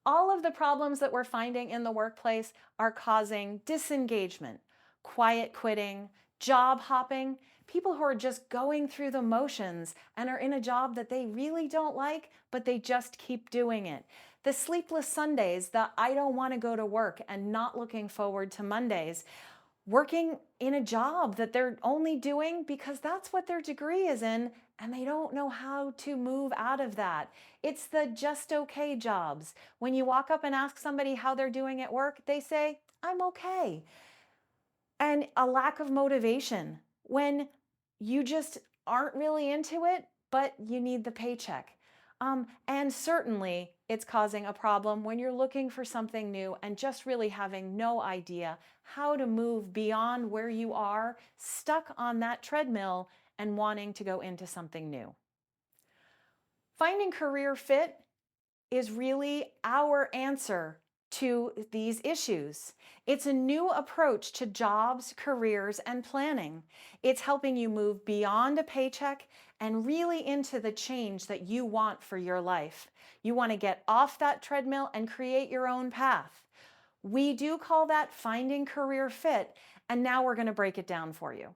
All of the problems that we're finding in the workplace are causing disengagement, quiet quitting, job hopping, people who are just going through the motions and are in a job that they really don't like, but they just keep doing it. The sleepless Sundays, the I don't want to go to work and not looking forward to Mondays, working in a job that they're only doing because that's what their degree is in, and they don't know how to move out of that. It's the just okay jobs. When you walk up and ask somebody how they're doing at work, they say, I'm okay. And a lack of motivation when you just aren't really into it, but you need the paycheck. And certainly it's causing a problem when you're looking for something new and just really having no idea how to move beyond where you are, stuck on that treadmill and wanting to go into something new. Finding career fit is really our answer to these issues. It's a new approach to jobs, careers, and planning. It's helping you move beyond a paycheck and really into the change that you want for your life. You want to get off that treadmill and create your own path. We do call that finding career fit, and now we're going to break it down for you.